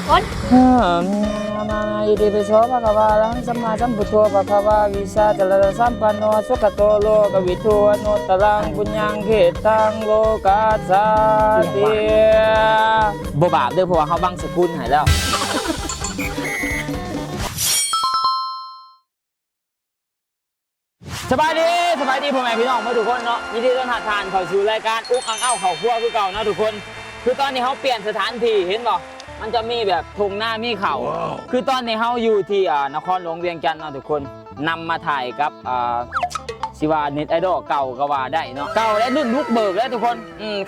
คนมาอิติปิโสภะคะวะอะระหังสัมมาสัมพุทโธภะคะวะวิชาจารณสัมปันโนสุขโตโลกวิทูอนุตตรังปุญญังเขตังโลกัสสาติบ่บาปเด้อเพราะว่าเขาบังสกุลให้แล้วสบายดีพ่อแม่พี่น้องมาทุกคนเนาะยินดีต้อนรับทานเข้าสู่รายการอุ๊กอังเอ้าเข้าครัวคือเก่านะทุกคนคือตอนนี้เขาเปลี่ยนสถานที่เห็นบ่มันจะมีแบบทุ่งหน้ามีเขาคือตอนนี้เขาอยู่ที่นครหลวงเวียงจันทร์นะทุกคนนำมาถ่ายกับสิว่าเน็ตไอดอลเก่าก็ว่าได้เนาะเก่าและรุ่นลุกเบิกแล้วทุกคน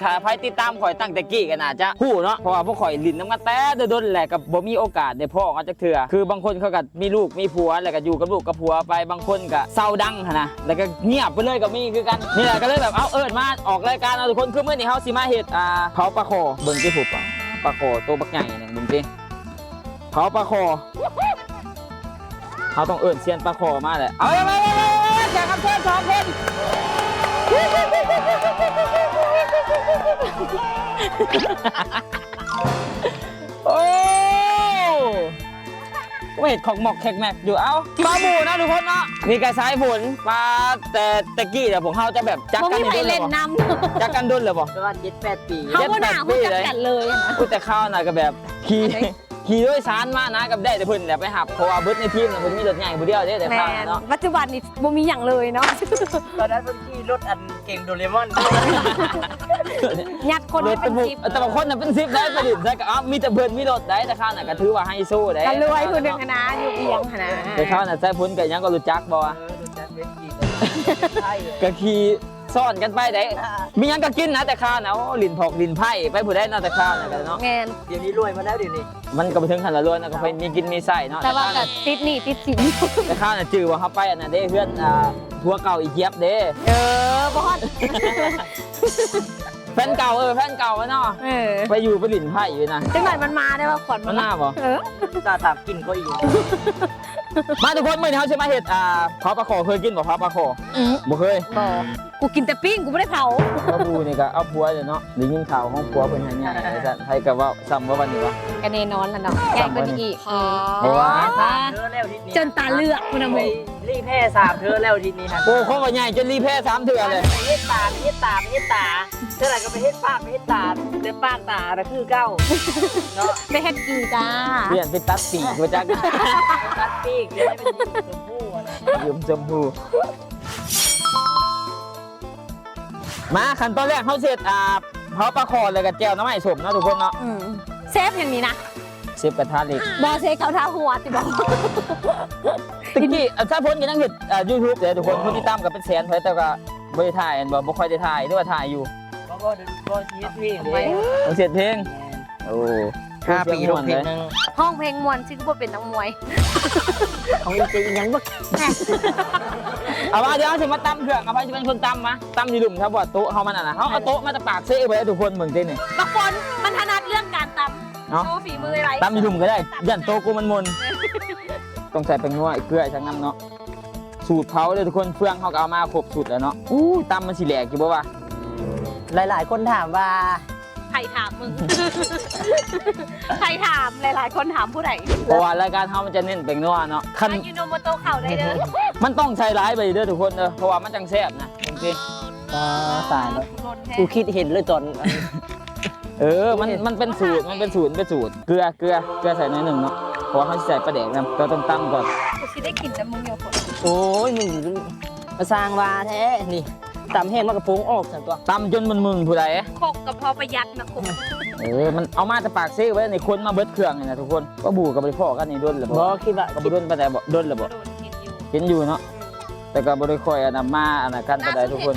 ขาใครติดตามข่อยตั้งแต่กี้กันอาจจะฮู้เนาะเพราะว่าพวกข่อยลิ้นน้ำกันแต่โดนแหละกับบ่มีโอกาสได้พ่อกันจักเทื่อคือบางคนเขาก็มีลูกมีผัวแล้วก็อยู่กับลูกกับผัวไปบางคนก็เศร้าดังนะแล้วก็เงียบไปเลยก็มีคือกันนี่แหละก็เลยแบบเอามาออกรายการเอาทุกคนคือเมื่อนี้เฮาสิมาเฮ็ดเผาปลาคอเบิ่งที่ผูกปลาคอตัวบักใหญ่เนี่ยมึงสิเผาปลาคอเขาต้องเซียนปลาคอมาแหละเอาไปแจกกับเพื่อน2 คนโอ้เห็ดของหมอกแขกแม็กอยู่เอ้าปลาหมูนะทุกคนเนาะมีกระสายฝนมาแต่ตะกี้เดี๋ยวผมเขาจะแบบจักกันดุนเลยบ่จักกันดุนเลยบ่ประมาณ7-8 ปีเขาก็หนาเขาจักกันเลยนะแต่ข้าวน่ะก็แบบขี่ด้วยสารมานะกับได้แต่เพิ่นแหละไปหับเพราะว่าเบิร์ดในทีมน่ะมันมีรถใหญ่ผู้เดียวเด้แต่ข้าวเนาะปัจจุบันนี่บ่มีอย่างเลยเนาะตอนนั้นเพิ่นขี่รถอันเก่งโดเรมอนยัดคนเป็น10แต่บางคนน่ะเป็น10ได้ประดิษฐ์ได้ก็มีแต่เพิ่นมีรถได้แต่ข้าวน่ะก็ถือว่าไฮโซได้กันรวยผู้นึงนะอยู่เอียงนะแต่ข้าวน่ะใส่พุ่นก็ยังก็รู้จักบ่ว่าก็ขี่ซ่อนกันไปได้มียังก็กินนะแต่ข้าวนะลิ้นพอกลิ้นไผ่ไปผู้ได้นะแต่ข้าวนะกันเนาะเดี๋ยวนี้รวยมาแล้วเดี๋ยวนี้มันก็ไปถึงขั้นละรวยนะก็ไปมีกินมีใส่เนาะแต่ว่าก็ติดหนี้ติดสินแต่ข้าวน่ะจื้อว่าเขาไปอันนั้นเด้เพื่อนทัวเก่าอีเจี๊ยบเด้บอสแฟนเก่าแฟนเก่าเนาะไปอยู่ไปลิ้นไผ่อยู่นะจังหน่อยมันมาได้ว่าขวัญมันหน้าบ่ตาถามกินก็อีกมาทุกคนมื้อนี้เฮาสิมาเฮ็ดเผาปลาคอเคยกินบ่เผาปลาคอบ่เคยบ่กูกินแต่ปิ้งกูไม่ได้เผาแล้วกูนี่ก็เอาผัวเลยเนาะได้ยินข่าวของผัวเพิ่นให้ใหญ่ไอ้ซั่นไผก็ว่าซ้ำว่าวันนี้วะก็แน่นอนล่ะเนาะใหญ่กว่านี้อีกเพราะว่าเธอแล้วทีนี้จนตาเลือกคุณน่ะมึงรีแพ้3เธอแล้วทีนี้ฮะโอ้เขาว่าใหญ่จนรีแพ้3เทื่อเลยไปเฮ็ดตาเท่าไหร่ก็ไปเฮ็ดปากไปเฮ็ดตาเดี๋ยวปากตาน่ะคือเก่าเนาะไปเฮ็ดกีจ้าเปลี่ยนเป็นตัดปีกบ่จักตัดปีกเดี๋ยวให้มันยืมชมพูมาขั้นตอนแรกเขาเสร็จเผาปลาคอเลยกับแก้วน้ำไม้สมนะทุกคนเนาะเซฟอย่างนี้นะเซฟกระทะเหล็กบอเซฟเขาท้าหัวติบอกตะกี้ถ้าพ้นกันนั่งเห็ดYouTube เดี๋ยวทุกคนคนที่ตามกับเป็นแสนเผยแต่ก็ไม่ได้ถ่ายบ่ค่อยได้ถ่ายด้วยถ่ายอยู่ก็เสียเพลงเลยเสียเพลงโอ้5 ปีเพลงนึงห้องเพลงมวนซึ่งว่าเป็นนักมวยของจริงยังบ่เอาว่าเดี๋ยวจะมาตั้มเครื่องเอาไปจะเป็นคนตั้มมะตั้มอยู่หลุมครับว่าโต๊ะเขามันนะเขาเอาโต๊ะมาตะปากเซ่ไปทุกคนเหมือนกันนี่บางคนมันถนัดเรื่องการตั้มโชว์ฝีมืออะไรตั้มอยู่หลุมก็ได้ยันโต๊ะกูมันมนต้องใส่เป็นนัวเกลือช่างน้ำเนาะสูตรเขาเลยทุกคนเฟื่องเขาเอามาครบสูตรแล้วเนาะตั้มมันสีแหลกกี่บ่วะหลายๆคนถามว่าใครถามมึงใครถามหลายๆคนถามผู้ใดเพราะว่ารายการเขามันจะเน้นเป็นนัวเนาะคันยูโนโมโตเข่าได้เด้อมันต้องใช้ร้ายไปเด้อทุกคนเด้อเพราะว่ามันจังแซ่บนะจริงตายแล้วกูคิดเห็นเลยตอนมันเป็นสูตรเกลือใส่น้อยหนึ่งเนาะเพราะเขาใส่ปลาแดกนะเราต้องตั้มก่อนกูคิดได้กลิ่นแต่มึงเดียวคนโอ้ยมึงมาสร้างวาแท้นี่ตำแห้งมากระโปรงออกจากตัวตำจนมันมึงผู้ใดโคกกับพอประหยัดนะคุณมันเอามาจะปากเซ่ไว้ในคนมาเบิดเครื่องนี่นะทุกคนก็บูกับบริพ่อกันนี่ด้นหรือเปล่าคิดว่ากับบด้นไปแต่ด้นหรือเปล่าเห็นอยู่เนาะแต่กับบริคอยอันนั้นมาอันนั้นกันไปได้ทุกคน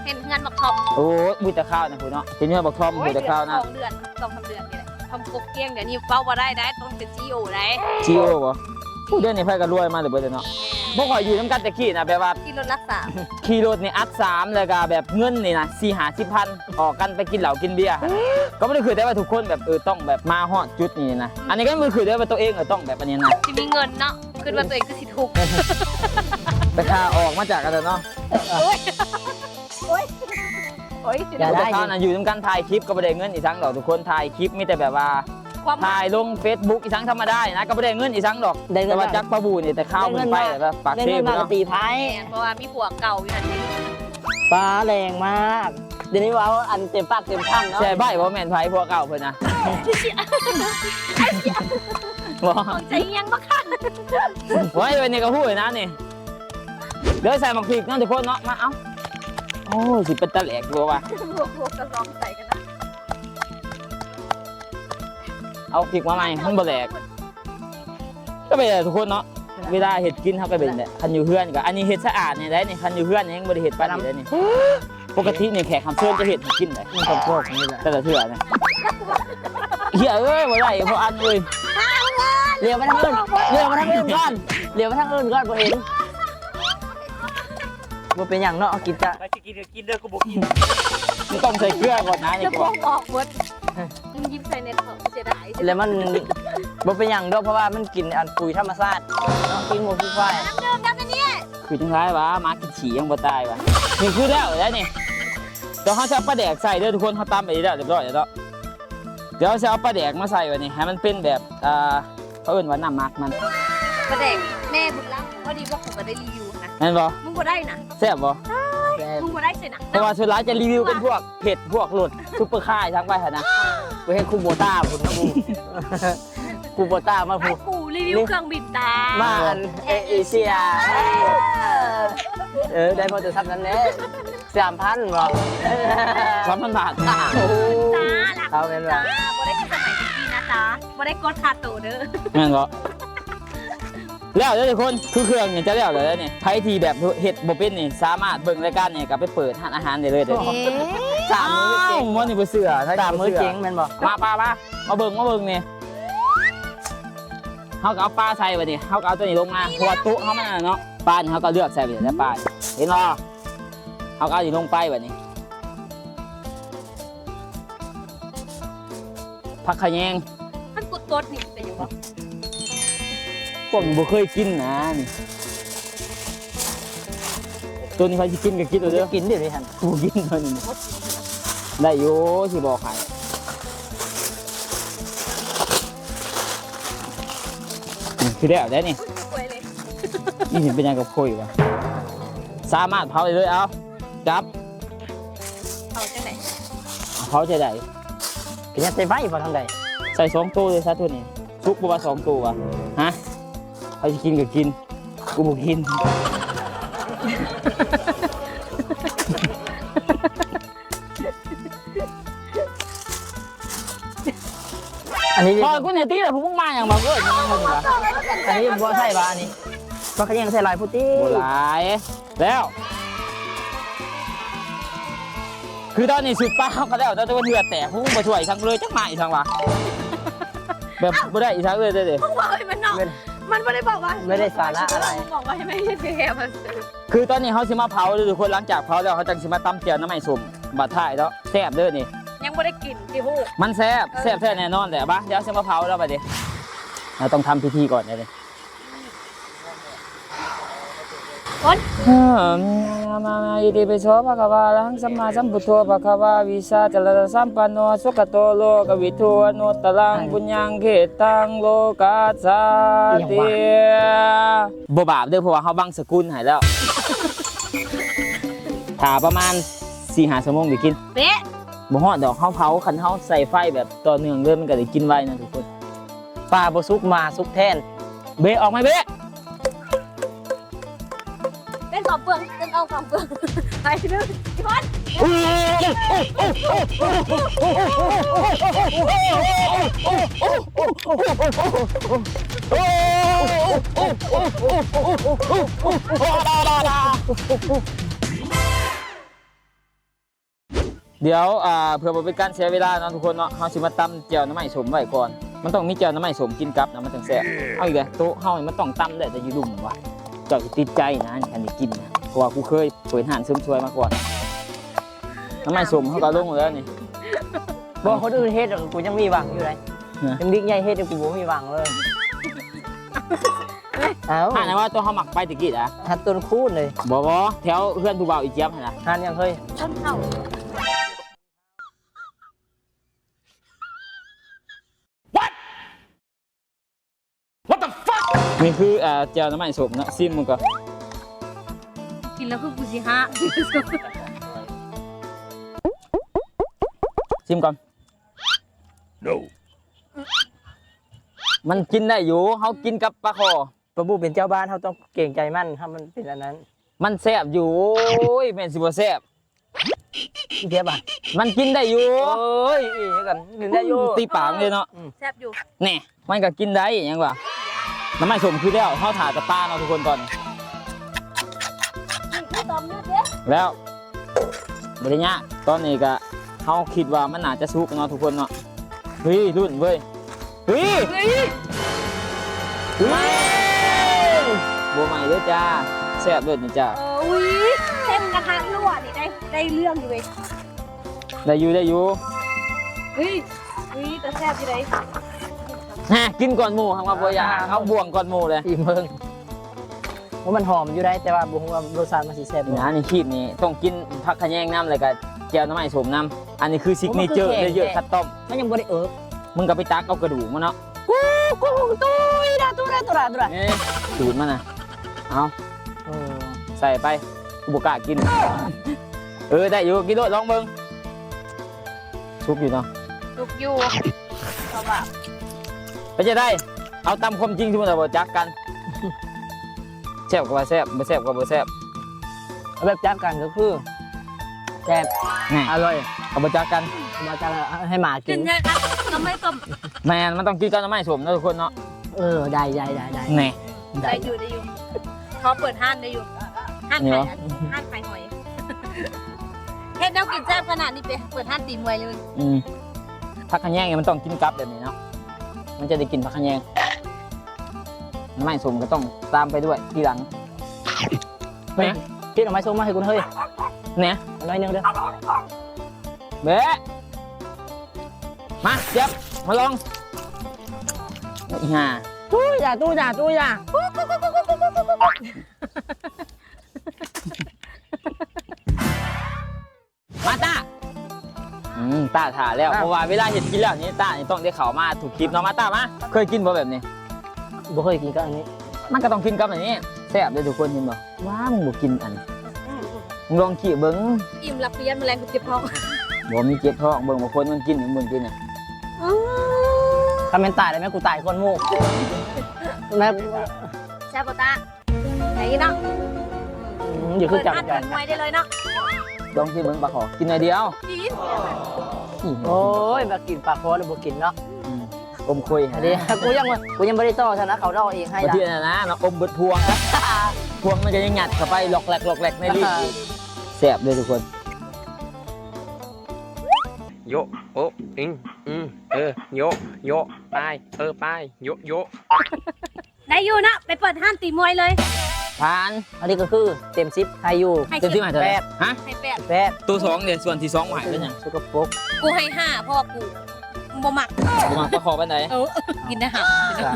เห็นเงินบักทอมโอ้บุญตะข้าวนะคุณเนาะเห็นเงินบักทอมบุญตะข้าวนะ2 เดือน 2-3 เดือนนี่แหละทำกุ๊กเกี้ยงเดี๋ยวนี้เป้ามาได้ต้องเป็นจีโอได้จีโอป่ะผู้เดือนนี้ไพ่กันรวยมาหรือเปล่าเนาะพวกข่อยอยู่น้ำกันแต่ขี้นะแบบว่าขี่รถรักษาขี่รถนี่อัด3เลยก็แบบเงินนี่นะ40-50,000ออกกันไปกินเหล้ากินเบียร์ก็ไม่ได้คือได้ว่าทุกคนแบบต้องแบบมาฮอดจุดนี้นะอันนี้ก็ไม่คือได้ว่าตัวเองต้องแบบอันนี้นะที่มีเงินเนาะคือว่าตัวเองคือสิทุกแต่ค่าออกมาจากกันเนาะโอ้ยอย่าได้ข้าวนะอยู่น้ำกันถ่ายคลิปก็ไม่ได้เงินอีกทั้งหรอกทุกคนถ่ายคลิปมีแต่แบบว่า ความหมาย ถ่ายลง Facebook อีสังธรรมดานะก็ไม่ได้เงินอีสังดอก ได้เงิน แต่ว่าจักปลาบูนี่แต่ข้าวมันไปแบบปาก ได้ เซ่ เงิน ไป มาก เนาะ ตีไพ่ เพราะว่ามีผัวเก่าอยู่นั่นเอง ปลาแรงมากเดี๋ยวนี้ว่าอันเต็มปากเต็มคำเนาะ ใช่ใบว่าแม่นไผ่พวกเก่าเพิ่นนะบ่ ของใจยังบักคัน ไว้วันนี้ก็พูดเลยนะนี่เดี๋ยวใส่หมักพริกเนาะทุกคนเนาะมาเอ้าโอ้ยสิเป็นตะแหลกบัวว่ะ พวกกระซองใส่กันนะ เอาพริกมาใหม่มันบ่แหลกก็ไปเลยทุกคนเนาะเวลาเห็ดกินเขาก็เป็นแบบคันอยู่เพื่อนกับอันนี้เห็ดสะอาดเนี่ยได้นี่คันอยู่เพื่อนยังบ่ได้เห็ดปานนี้ได้นี่ปกตินี่แขกคำเชิญจะเห็ดให้กินได้ มันกับพวกนี้แหละ แต่ละเทื่อนะเหี้ยเอ้ยบ่ได้เพราะอันเว้ย เลี้ยวมาทางอื่นเลี้ยวมาทางอื่นก่อนเลี้ยวมาทางอื่นก่อนบ่เห็นบ่เป็นอย่างเนาะกินจะ ไปจะกินก็กินเด้อกูบอกกิน มันต้องใส่เกลือก่อนนะนี่ จะ ก่ บ อ อน กออกหมดมึงยิ้มใส่เน็ตเขาเสียดาย แล้วมันบ่เป็นอย่างเด้อเพราะว่ามันกินอันปุ๋ยธรรมชาติเนาะกินหมูกินควาย น้ำเดิมน้ำนี่ คือจังไรวะหมากินฉี่ยังบ่ตายวะนี่คือแล้วแล้วนี่เดี๋ยวเขาจะเอาปลาแดกใส่เด้อทุกคนเขาตำไปแล้วเรียบร้อยแล้วเนาะเดี๋ยวจะเอาปลาแดกมาใส่ไว้นี่ให้มันเป็นแบบเขาเอิ้นว่าน้ำมักมัน ประเด็กแม่บุญรักพอดีว่าผมก็ได้รีวิวนะ นั่นบ่ มึงก็ได้นะ แซ่บบ่ มึงก็ได้สินะ เพราะว่าส่วนร้ายจะรีวิวเป็นพวกเผ็ดพวกหลุดซุปเปอร์ค่ายทั้งไปหั่นนะ ไปให้คูโบต้าพุ่นนะบูคูโบต้ามา ไอ้ พู กูรีวิวเครื่องบินตา มาอันเอเชียได้พอจะทำนั้นแน่3,000บ่ 3,000 บาท โอ้ จ้าหลัก เอาเป็นว่า จ้าบ่ได้คือสมัยนี้นะจ๊ะบ่ได้กดคาโตเด้อ แม่นบ่แล้วเด้อทุกคนคือเครื่องเนี่ยจะแล้วแล้วนี่ใครที่แบบเฮ็ดบ่เป็นนี่สามารถเบิ่งรายการนี่ก็ไปเปิดร้านอาหารได้เลยเด้อ 3 มื้อเจ๋ง มันนี่บ่เชื่อถ้า 3 มื้อเจ๋งแม่นบ่ มาปลามาเบิ่งนี่เฮาก็เอาปลาใส่ไว้นี่เฮาก็เอาตัวนี้ลงมาเพราะว่าโต๊ะเฮามันน่ะเนาะปลานี่เฮาก็เลือกใส่ไปแล้วปลาเห็นบ่เฮาก็เอานี่ลงไปแบบนี้ผักขะแยง มันกดกดนี่เป็นอยู่บ่ พวกบ่เคยกินนะนี่ตัวนี้ใครสิกินก็กินเอาเด้อ กินเดี๋ยวนี้หั่น กูกินตัวนี้ได้อยู่สิบอกให้นี่คือแล้วได้นี่ กล้วยเลย นี่สิเป็นยังกับคุยวะสามารถเผาได้เลยเอาจับ เอาจังไหน เผาจะได้ กินยัดใส่ไฟบ่ทางใด ใส่2ตัวเลยซะตัวนี้ซุกบ่ว่า2ตัววะฮะเขาจะกินก็กินกูบ่กิน อันนี้ พอกูเนี่ยตีแต่พวกมึงมาอย่างมาเกิดยังไงวะ อันนี้บ่ใส่บ่อันนี้บ่ขยังใส่ลายพุติ โบหลายแล้ว คือตอนนี้สุดป้าเขาแล้วแต่ตัวเถื่อแต่พวกมึงมาช่วยทั้งเลยจักมาอีกทั้งวะแบบบ่ได้อีกทั้งเลยเด้อ มึงบอกให้มันเนาะมันไม่ได้บอกว่า ไม่ได้สาระอะไร มึงบอกว่าให้ไม่ใช่แค่มาซื้อ คือตอนนี้เขาสิมาเผาเลยทุกคนหลังจากเผาแล้วเขาจังสิมาตำเจียวน้ำมันส้มบาดท้ายแล้วแซ่บเด้อนี่ ยังไม่ได้กินที่หู มันแซ่บแท้แน่นอนแต่ปะเดี๋ยวสิมาเผาแล้วไปดิเราต้องทำพิธีก่อนเลย ก้น มาอิติปิโสภะคะวะอะระหังสัมมาสัมพุทโธภะคะวะวิชาจารณสัมปันโนสุขโตโลกวิทูอนุตตรังปุญญังเขตังโลกัสสาติบ่บาปเด้อเพราะว่าเขาบังสกุลให้แล้วถ้าประมาณ 4-5 ชั่วโมงได้กิน เป๊ะ บ่ฮอดดอกเขาเผาคันเขาใส่ไฟแบบต่อเนื่องเลยมันก็ได้กินไวนะทุกคน ปลาบ่สุกมาสุกแทน เบะออกไหมเบะ เป็นของเปลืองเป็นเอาของเปลืองไปนึงพี่พอด เดี๋ยวเพื่อบ่เป็นการเสียเวลาเนาะทุกคนเนาะเฮาสิมาตำแจ่วน้ำมันสมไว้ก่อนมันต้องมีแจ่วน้ำมันสมกินกับนะมันถึงแซ่บเอาอีกแล้วโต๊ะเฮานี่มันต้องตำได้แต่อยู่ดุ่มว่ะเจ้าสิติดใจนะอันนี้กินนะเพราะว่ากูเคยเปิดร้านเสริมสวยมาก่อนน้ำมันสมเขาก็ลงแล้วนี่ บ่คนอื่นเฮ็ดกูยังมีหวังอยู่เลย ฮะ ยังบิ๊กใหญ่เฮ็ดกูบ่มีหวังเลยเอ้า หาไหนว่าตัวเฮาหมักไปตะกี้อ่ะ หัดต้นคูนเลย บ่แถวเพื่อนผู้บ่าวอีเจี๊ยบหั่นน่ะ หันยังเฮ้ย ต้นเข่า นี่คือแจ่วน้ำมันสมนะซิมมันก็ กินแล้วคือกูสิฮะ ซิมก่อน No. มันกินได้อยู่เขากินกับปลาคอ ปลาบูเป็นเจ้าบ้านเขาต้องเก่งใจมันถ้ามันเป็นอันนั้น มันแซ่บอยู่โอ้ยแม่นสิบ่แซ่บ พี่เทียบอ่ะ มันกินได้อยู่ โอ้ยอีกกันหนึ่งได้อยู่ ตีปากเลยเนาะ แซ่บอยู่ แน่มันก็กินได้ยังว่าน้ำมันสมคือแล้วเขาถ่ากับปลาเนาะทุกคนตอนนี้ นี่ตอมยืดเด้ แล้วบริญญาตอนนี้ก็เขาคิดว่ามันน่าจะสุกเนาะทุกคนเนาะเฮ้ยรุ่นเว้ยเฮ้ยเฮ้ยบัวใหม่เด้อจ้าแซ่บเด้อนี่จ้า อุ้ยเส้นกระทะรั่วนี่ได้เรื่องอยู่เลย ได้อยู่ เฮ้ยแต่แซ่บอยู่เลย ฮะกินก่อนหมูครับว่าบัวยาเอาบ่วงก่อนหมูเลย ทีเมืองว่ามันหอมอยู่ได้แต่ว่าบุ้งว่ารสชาติมันสีแซ่บ นะนี่ขีดนี้ต้องกินผักขะแยงน้ำเลยกับแก้วน้ำมันสมน้ำอันนี้คือซิกเนเจอร์เยอะๆคัดต้ม มันยังบริเอิบ มึงก็ไปตักเอากระดูกมันเนาะ กูตุ้ยดาตุ้ยตุ้ย นี่ดูดมันนะเอาใส่ไปกูบอกกล้ากิน ได้อยู่กินด้วยลองเบิ้งชุบอยู่เนาะ ลูกอยู่เขาแบบ ไปจะได้ เอาตามความจริงที่มันจะบอกจักกัน แซ่บกว่าแซ่บไม่แซ่บกว่าไม่แซ่บ แบบจับกันก็คือแซ่บ แน่ อร่อย เอาไปจักกัน มาจับให้หมากิ กิ น นใช่ครับก็ไม่ต้ม แมนมันต้องกินกันน้ำไม่สมนะทุกคนเนาะ ได้ แน่ ได้อยู่เขาเปิดห้านได้อยู่ห้าน นี่ ไข่ เหรอ ห้านไข่หอยเฮ็ดแนวกินแซ่บขนาดนี้ไปเปิดห้านตีมวยเลย ผักขะแยงเนี่ยมันต้องกินกับแบบนี้เนาะมันจะได้กินผักขะแยงน้ำไม่สมก็ต้องตามไปด้วยทีหลัง เนี่ยพี่เอาไม้ส้มมาให้คุณเฮ้ย เนี่ย น้อยนึงเด้อ เบ๊ะมาเจ็บมาลองอีห่า ตุ้ยจ้า มาตาตาถ่าแล้วเพราะว่าเวลาเห็ดกินแล้วนี่ตานี่ต้องได้เข่ามาถูกคลิปเนาะมาตามาเคยกินบ่แบบนี้ บ่เคยกินก็อันนี้ มันก็ต้องกินกับแบบนี้แซ่บเลยทุกคนเห็นบ่ว้ามึงบ่กินอันมึงลองขี่เบิ้ง อิ่มหลับเพี้ยนแมลงกูเจ็บท้อง บ่มีเจ็บท้องเบิ้งบางคนมันกินมึงกินเนี่ย ถ้าเป็นตายได้ไหมกูตายคนหมู่แม่ แซ่บปะตาไหนเนาะ อยู่คื เปิ อ ด จับ ห้าน กั ตี น มวยได้เลยเนาะ ลองขี่เบิ้งปลาขอกินหน่อยเดียว กิน โอ้ยมากินปลาโคหรือบ่กินเนาะ อมคุย อันนี้กูยังไม่ได้ต่อชนะเขาเล่าเองให้ บาง ละ ทีนะเนาะอมเบิดพวงพวงมันจะยังหยัดเข้าไปหลอกแหลกในลิ้นแซ่บเลยทุกคน โยโอโยโยไปไปโย ได้อยู่นะไปเปิดห้านตีมวยเลย ผ่าน อันนี้ก็คือเต็ม10ให้อยู่ ให้ เต็มที่หมายเท่าไหร่ฮะ ให้แปด แป๊บ ตัว2เนี่ยส่วนที่2หมายเป็นหยัง สกปรก กูให้ห้าเพราะว่ากูบ่มัก บ่มาปลาขอปานใด กินได้หัก สาม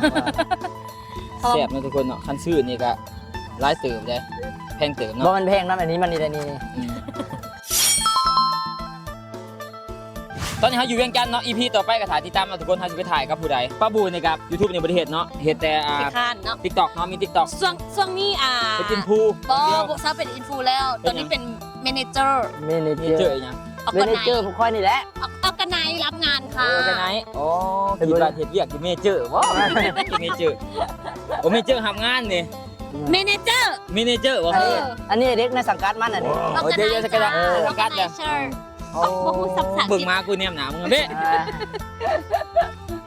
แซ่บนะทุกคนเนาะคันซื้อนี่ก็หลายเติมได้แพงเติม บ่ เนาะ มันแพงนะอันนี้มันนี่ได้นี่ ตอนนี้เขาอยู่เวียงจันทน์เนาะ EP ต่อไปก็ถ่ายติดตามมาทุกคนเขาจะไปถ่ายกับผู้ใดป้าบูนี่ครับ YouTube ในประเทศเนาะเฮ็ดแต่ไปคานเนาะ TikTok เนาะมี TikTok ช่วงนี้ไปกินพู บอ เดียว บุกซาเป็นอินฟูแล้วตอนนี้เป็นเมเนเจอร์ เมเนเจ นี่ อ เจอ ร์ อีกยัง ออก เม กัน เน ไหน เจอร์ผู้ค่อยนี่แหละ ออกกันไหนรับงานค่ะ ไปไหนอ๋อคิดว่าเฮ็ดเวียกอยู่เมเจอร์ว้าวเมเจอร์โอ้เมเจอร์ทำงานนี่ เมเนเจอร์ เมเนเจอร์ว่า อันนี้เด็กในสังกัดมันอันนี้ ออกกันไหน เดี๋ยวจะกระดาษ ออกกันไหนเชอร์ โอ้ บ่ฮู้สับสัก เบิ่งมากูเนี่ยหนามึงเบ้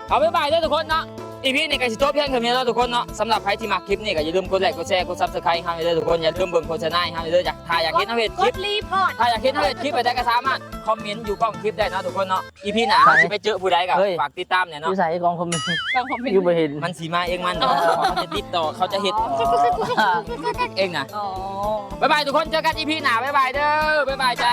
เอาบ๊ายบายเด้อทุกคนเนาะ EP นี้ก็สิจบเพียงเท่านี้แล้วทุกคนเนาะสำหรับใครที่มักคลิปนี้ก็อย่าลืมกดไลค์กดแชร์กด Subscribe ให้เด้อทุกคนอย่าลืมเบิ่งโฆษณาให้เด้อถ้าอยากเห็นเฮาเฮ็ดค ก ลิป ดรีพอร์ต ถ้าอยากเห็นเฮาเฮ็ดคลิปไปได้ก็สามารถคอมเมนต์อยู่กล้องคลิปได้เนาะทุกคนเนาะ EP หน้าเราสิไปเจอผู้ใดก็ฝากติดตามเนี่ย อ เนาะ ยู่ใส่กองคอมเมนต์ ต้องคอมเมน อยู่ ต์ บ่เห็น มันสิมาเองมันเนาะเขาจะติดต่อเขาจะเฮ็ดเองนะ อ๋อ บ๊ายบายทุกคนเจอกัน EP หน้าบ๊ายบายเด้อบ๊ายบายจ้า